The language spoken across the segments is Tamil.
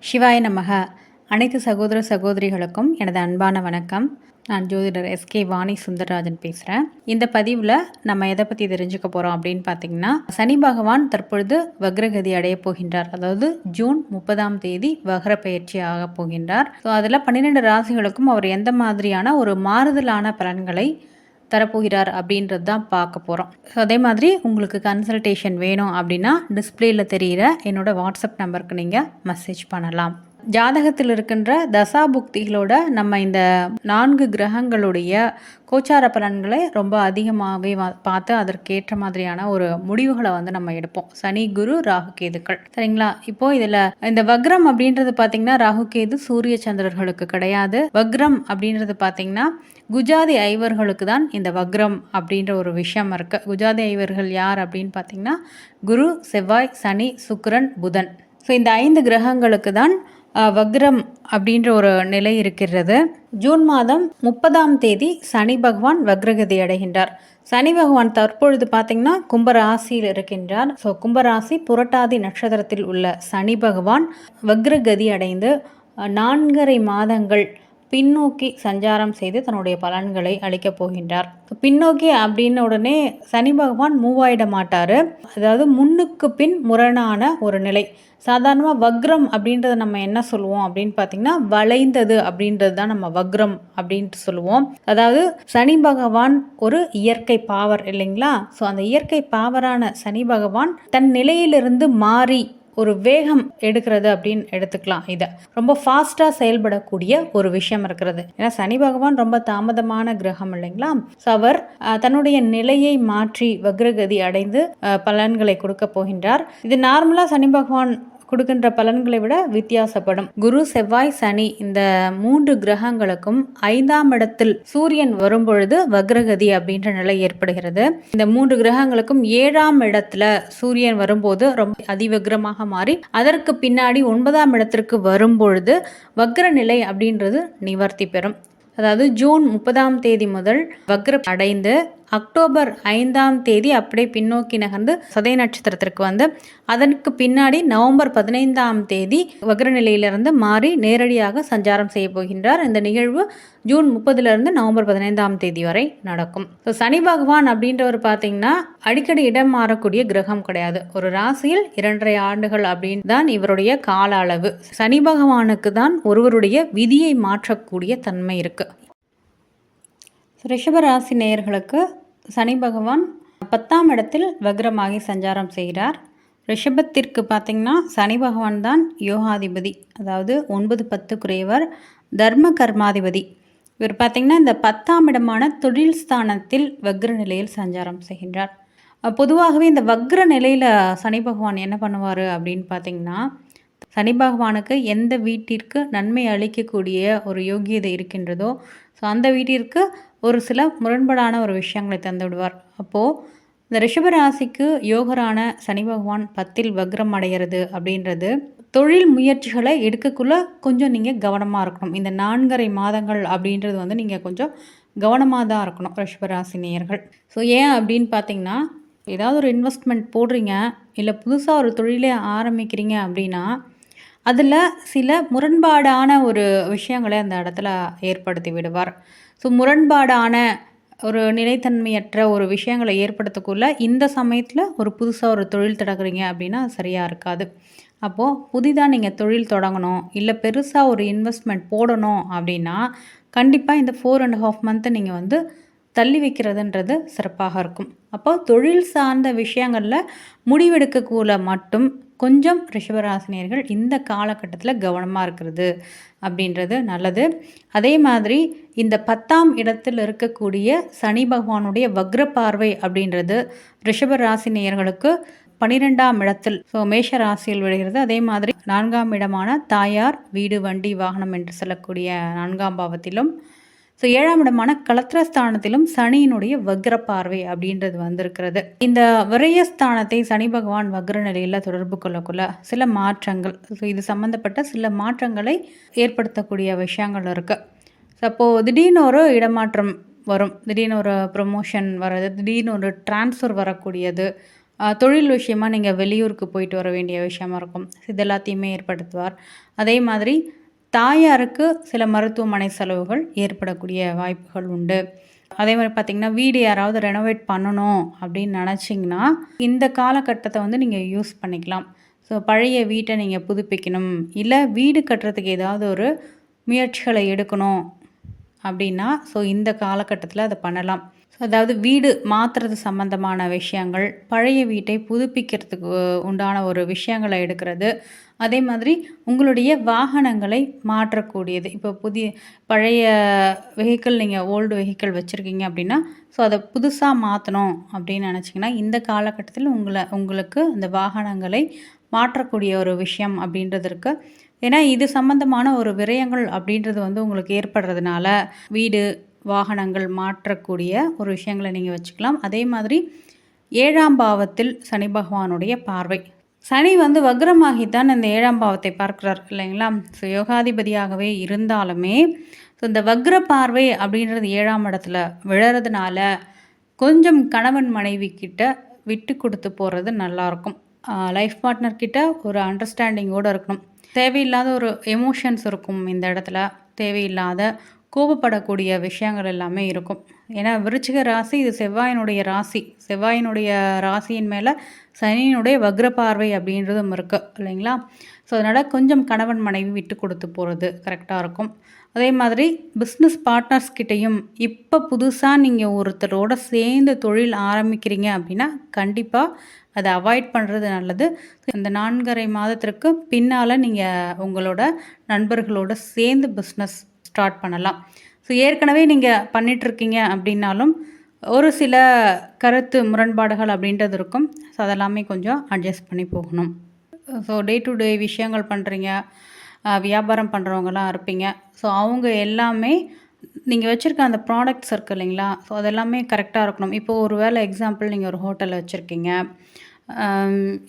சிவாய நமக. அனைத்து சகோதர சகோதரிகளுக்கும் எனது அன்பான வணக்கம். நான் ஜோதிடர் எஸ்கே வாணி சுந்தரராஜன் பேசுகிறேன். இந்த பதிவில் நம்ம எதை பற்றி தெரிஞ்சுக்க போகிறோம் அப்படின்னு பார்த்தீங்கன்னா, சனி பகவான் தற்பொழுது வக்ரகதி அடைய போகின்றார். அதாவது ஜூன் 30ஆம் தேதி வக்ர பயிற்சி ஆக போகின்றார். ஸோ அதில் 12 ராசிகளுக்கும் அவர் எந்த மாதிரியான ஒரு மாறுதலான பலன்களை தரப்போகிறார் அப்படின்றது தான் பார்க்க போகிறோம். ஸோ அதே மாதிரி உங்களுக்கு கன்சல்டேஷன் வேணும் அப்படின்னா டிஸ்பிளேயில் தெரிகிற என்னோடய வாட்ஸ்அப் நம்பருக்கு நீங்கள் மெசேஜ் பண்ணலாம். ஜாதகத்தில் இருக்கின்ற தசாபுக்திகளோட நம்ம இந்த 4 கிரகங்களுடைய கோச்சார பலன்களை ரொம்ப அதிகமாகவே பார்த்து அதற்கேற்ற மாதிரியான ஒரு முடிவுகளை நம்ம எடுப்போம். சனி, குரு, ராகு, கேதுக்கள், சரிங்களா? இப்போது இதில் இந்த வக்ரம் அப்படின்றது பார்த்திங்கன்னா ராகு கேது சூரிய சந்திரர்களுக்கு கிடையாது. வக்ரம் அப்படின்றது பார்த்திங்கன்னா குஜாதி ஐவர்களுக்கு தான் இந்த வக்ரம் அப்படின்ற ஒரு விஷயம் இருக்குது. குஜாதி ஐவர்கள் யார் அப்படின்னு பார்த்திங்கன்னா குரு, செவ்வாய், சனி, சுக்கிரன், புதன். ஸோ இந்த 5 கிரகங்களுக்கு தான் வக்ரம் அப்படின்ற ஒரு நிலை இருக்கிறது. ஜூன் மாதம் 30ஆம் தேதி சனி பகவான் வக்ரகதி அடைகின்றார். சனி பகவான் தற்பொழுது பார்த்திங்கன்னா கும்பராசியில் இருக்கின்றார். ஸோ கும்பராசி புரட்டாதி நட்சத்திரத்தில் உள்ள சனி பகவான் வக்ரகதி அடைந்து 4.5 மாதங்கள் பின்னோக்கி சஞ்சாரம் செய்து தன்னுடைய பலன்களை அளிக்கப் போகின்றார். பின்னோக்கி அப்படின்னு உடனே சனி பகவான் மூவாயிட மாட்டார். அதாவது முன்னுக்கு பின் முரணான ஒரு நிலை. சாதாரணமாக வக்ரம் அப்படின்றத நம்ம என்ன சொல்லுவோம் அப்படின்னு பார்த்தீங்கன்னா வளைந்தது அப்படின்றது தான் நம்ம வக்ரம் அப்படின்ட்டு சொல்லுவோம். அதாவது சனி பகவான் ஒரு இயற்கை பாவர் இல்லைங்களா? ஸோ அந்த இயற்கை பாவரான சனி பகவான் தன் நிலையிலிருந்து மாறி ஒரு வேகம் எடுக்கிறது அப்படின்னு எடுத்துக்கலாம். இதை ரொம்ப ஃபாஸ்ட்டாக செயல்படக்கூடிய ஒரு விஷயம் இருக்கிறது. ஏன்னா சனி பகவான் ரொம்ப தாமதமான கிரகம் இல்லைங்களா? ஸோ அவர் தன்னுடைய நிலையை மாற்றி வக்ரகதி அடைந்து பலன்களை கொடுக்க போகின்றார். இது நார்மலாக சனி பகவான் கொடுக்கின்ற பலன்களை விட வித்தியாசப்படும். குரு, செவ்வாய், சனி இந்த 3 கிரகங்களுக்கும் 5ஆம் இடத்தில் சூரியன் வரும்பொழுது வக்ரகதி அப்படின்ற நிலை ஏற்படுகிறது. இந்த 3 கிரகங்களுக்கும் 7ஆம் இடத்துல சூரியன் வரும்போது ரொம்ப அதிவக்ரமாக மாறி அதற்கு பின்னாடி 9ஆம் இடத்திற்கு வரும்பொழுது வக்ர நிலை அப்படின்றது நிவர்த்தி பெறும். அதாவது ஜூன் 30ஆம் தேதி முதல் வக்ரம் அடைந்து அக்டோபர் 5ஆம் தேதி அப்படியே பின்னோக்கி நகர்ந்து சதய நட்சத்திரத்திற்கு வந்து அதற்கு பின்னாடி நவம்பர் 15ஆம் தேதி வக்ர நிலையிலிருந்து மாறி நேரடியாக சஞ்சாரம் செய்ய போகின்றார். இந்த நிகழ்வு ஜூன் 30லிருந்து நவம்பர் 15ஆம் தேதி வரை நடக்கும். ஸோ சனி பகவான் அப்படின்றவர் பார்த்தீங்கன்னா அடிக்கடி இடம் மாறக்கூடிய கிரகம் கிடையாது. ஒரு ராசியில் 2.5 ஆண்டுகள் அப்படின்னு தான் இவருடைய கால அளவு. சனி பகவானுக்கு தான் ஒருவருடைய விதியை மாற்றக்கூடிய தன்மை இருக்கு. ரிஷப ராசி நேயர்களுக்கு சனி பகவான் 10ஆம் இடத்தில் வக்ரமாகி சஞ்சாரம் செய்கிறார். ரிஷபத்திற்கு பார்த்திங்கன்னா சனி பகவான் தான் யோகாதிபதி, அதாவது 9, 10 குறைவர், தர்ம கர்மாதிபதி. இவர் பார்த்திங்கன்னா இந்த 10ஆம் இடமான தொழில் ஸ்தானத்தில் வக்ர நிலையில் சஞ்சாரம் செய்கின்றார். பொதுவாகவே இந்த வக்ர நிலையில் சனி பகவான் என்ன பண்ணுவார் அப்படின்னு பார்த்திங்கன்னா, சனி பகவானுக்கு எந்த வீட்டிற்கு நன்மை அளிக்கக்கூடிய ஒரு யோகியதை இருக்கின்றதோ ஸோ அந்த வீட்டிற்கு ஒரு சில முரண்பாடான ஒரு விஷயங்களை தந்து விடுவார். அப்போது இந்த ரிஷபராசிக்கு யோகரான சனி பகவான் 10இல் வக்ரம் அடைகிறது அப்படின்றது தொழில் முயற்சிகளை எடுக்கக்குள்ளே கொஞ்சம் நீங்கள் கவனமாக இருக்கணும். இந்த 4.5 மாதங்கள் அப்படின்றது நீங்கள் கொஞ்சம் கவனமாக தான் இருக்கணும் ரிஷபராசி நேயர்கள். ஸோ ஏன் அப்படின்னு பார்த்தீங்கன்னா, ஏதாவது ஒரு இன்வெஸ்ட்மெண்ட் போடுறீங்க இல்லை புதுசாக ஒரு தொழிலே ஆரம்பிக்கிறீங்க அப்படின்னா அதில் சில முரண்பாடான ஒரு விஷயங்களை அந்த இடத்துல ஏற்படுத்தி விடுவார். ஸோ முரண்பாடான ஒரு நிலைத்தன்மையற்ற ஒரு விஷயங்களை ஏற்படுத்தக்குள்ள இந்த சமயத்தில் ஒரு புதுசாக ஒரு தொழில் தொடங்குறீங்க அப்படின்னா சரியாக இருக்காது. அப்போது புதிதாக நீங்கள் தொழில் தொடங்கணும் இல்லை பெருசாக ஒரு இன்வெஸ்ட்மெண்ட் போடணும் அப்படின்னா கண்டிப்பாக இந்த 4.5 மந்த்தை நீங்கள் தள்ளி வைக்கிறதுன்றது சிறப்பாக இருக்கும். அப்போ தொழில் சார்ந்த விஷயங்களில் முடிவெடுக்கக்குள்ள மட்டும் கொஞ்சம் ரிஷபராசினியர்கள் இந்த காலகட்டத்தில் கவனமாக இருக்கிறது அப்படின்றது நல்லது. அதே மாதிரி இந்த 10ஆம் இடத்தில் இருக்கக்கூடிய சனி பகவானுடைய வக்ர பார்வை அப்படின்றது ரிஷபராசினியர்களுக்கு 12ஆம் இடத்தில் ஸோ மேஷ ராசியில் விழுகிறது. அதே மாதிரி 4ஆம் இடமான தாயார், வீடு, வண்டி, வாகனம் என்று சொல்லக்கூடிய 4ஆம் பாவத்திலும் ஸோ 7ஆம் இடமான கலத்திரஸ்தானத்திலும் சனியினுடைய வக்ர பார்வை அப்படின்றது வந்திருக்கிறது. இந்த விரயஸ்தானத்தை சனி பகவான் வக்ர நிலையில் தொடர்பு கொள்ளக்குள்ள சில மாற்றங்கள், ஸோ இது சம்மந்தப்பட்ட சில மாற்றங்களை ஏற்படுத்தக்கூடிய விஷயங்கள் இருக்குது. ஸோ அப்போது திடீர்னு ஒரு இடமாற்றம் வரும், திடீர்னு ஒரு ப்ரொமோஷன் வர்றது, திடீர்னு ஒரு டிரான்ஸ்ஃபர் வரக்கூடியது, தொழில் விஷயமா நீங்கள் வெளியூருக்கு போயிட்டு வர வேண்டிய விஷயமா இருக்கும். இது எல்லாத்தையுமே ஏற்படுத்துவார். அதே மாதிரி தாயாருக்கு சில மருத்துவமனை செலவுகள் ஏற்படக்கூடிய வாய்ப்புகள் உண்டு. அதே மாரி பார்த்தீங்கன்னா, வீடு யாராவது ரெனோவேட் பண்ணணும் அப்படின்னு நெனச்சிங்கன்னா, இந்த காலகட்டத்த வந்து நீங்க யூஸ் பண்ணிக்கலாம். ஸோ பழைய வீட்ட நீங்க புதுப்பிக்கணும், இல்ல வீடு கட்டுறதுக்கு ஏதாவது ஒரு முயற்சிகள எடுக்கணும் அப்படின்னா, ஸோ இந்த காலகட்டத்தில அத பண்ணலாம். ஸோ அதாவது வீடு மாத்துறது சம்மந்தமான விஷயங்கள், பழைய வீட்டை புதுப்பிக்கிறதுக்கு உண்டான ஒரு விஷயங்கள எடுக்கிறது. அதே மாதிரி உங்களுடைய வாகனங்களை மாற்றக்கூடியது. இப்போ பழைய வெஹிக்கிள் நீங்க ஓல்டு வெஹிக்கிள் வச்சிருக்கீங்க அப்படின்னா, ஸோ அத புதுசா மாத்தணும் அப்படின்னு நெனச்சிங்கன்னா, இந்த காலகட்டத்தில உங்களுக்கு அந்த வாகனங்களை மாற்றக்கூடிய ஒரு விஷயம் அப்படின்றது இருக்கு. ஏன்னா, இது சம்மந்தமான ஒரு விரயங்கள் அப்படின்றது வந்து உங்களுக்கு ஏற்படுறதுனால, வீடு, வாகனங்கள் மாற்றக்கூடிய ஒரு விஷயங்கள நீங்க வச்சுக்கலாம். அதே மாதிரி 7ஆம் பாவத்தில் சனி பகவானுடைய பார்வை. சனி வந்து வக்ரமாகி தான் இந்த 7ஆம் பாவத்தை பார்க்கிறார் இல்லைங்களா? ஸோ யோகாதிபதியாகவே இருந்தாலுமே, ஸோ இந்த வக்ர பார்வை அப்படின்றது 7ஆம் இடத்துல விழறதுனால, கொஞ்சம் கணவன் மனைவி கிட்ட விட்டு குடுத்து போறது நல்லாயிருக்கும். லைஃப் பார்ட்னர் கிட்ட ஒரு அண்டர்ஸ்டாண்டிங்கோட இருக்கணும். தேவையில்லாத ஒரு எமோஷன்ஸ் இருக்கும் இந்த இடத்துல. தேவையில்லாத கோபப்படக்கூடிய விஷயங்கள் எல்லாமே இருக்கும். ஏன்னா விருச்சிக ராசி இது செவ்வாயினுடைய ராசி. செவ்வாயினுடைய ராசியின் மேல சனியினுடைய வக்ர பார்வை அப்படின்றதும் இருக்கு இல்லைங்களா? ஸோ அதனால் கொஞ்சம் கணவன் மனைவி விட்டு கொடுத்து போகிறது கரெக்டாக இருக்கும். அதே மாதிரி பிஸ்னஸ் பார்ட்னர்ஸ் கிட்டேயும் இப்போ புதுசாக நீங்கள் ஒருத்தரோட சேர்ந்து தொழில் ஆரம்பிக்கிறீங்க அப்படின்னா கண்டிப்பாக அதை அவாய்ட் பண்ணுறது நல்லது. இந்த 4½ மாதத்திற்கு பின்னால் நீங்கள் உங்களோட நண்பர்களோட சேர்ந்து பிஸ்னஸ் ஸ்டார்ட் பண்ணலாம். ஸோ ஏற்கனவே நீங்கள் பண்ணிகிட்ருக்கீங்க அப்படின்னாலும் ஒரு சில கருத்து முரண்பாடுகள் அப்படின்றது இருக்கும். ஸோ அதெல்லாமே கொஞ்சம் அட்ஜஸ்ட் பண்ணி போகணும். ஸோ டே டு டே விஷயங்கள் பண்ணுறீங்க, வியாபாரம் பண்ணுறவங்கலாம் இருப்பீங்க. ஸோ அவங்க எல்லாமே நீங்கள் வச்சுருக்க அந்த ப்ராடக்ட்ஸ் இருக்குது இல்லைங்களா? ஸோ அதெல்லாமே கரெக்டாக இருக்கணும். இப்போது ஒரு வேளை எக்ஸாம்பிள் நீங்கள் ஒரு ஹோட்டல் வச்சுருக்கீங்க,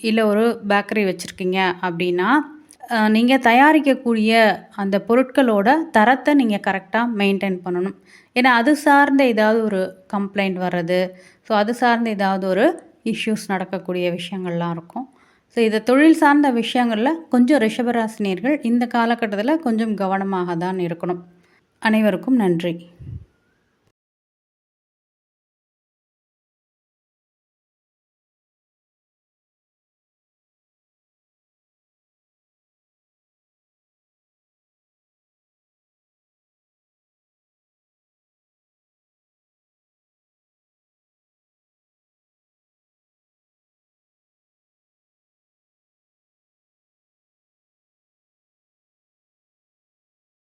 இல்லை ஒரு பேக்கரி வச்சுருக்கீங்க அப்படின்னா, நீங்கள் தயாரிக்கக்கூடிய அந்த பொருட்களோட தரத்தை நீங்கள் கரெக்டாக மெயின்டைன் பண்ணணும். ஏன்னா அது சார்ந்த ஏதாவது ஒரு கம்ப்ளைண்ட் வர்றது, ஸோ அது சார்ந்த ஏதாவது ஒரு இஷ்யூஸ் நடக்கக்கூடிய விஷயங்கள்லாம் இருக்கும். ஸோ இது தொழில் சார்ந்த விஷயங்களில் கொஞ்சம் ரிஷபராசினியர்கள் இந்த காலகட்டத்தில் கொஞ்சம் கவனமாக தான் இருக்கணும். அனைவருக்கும் நன்றி.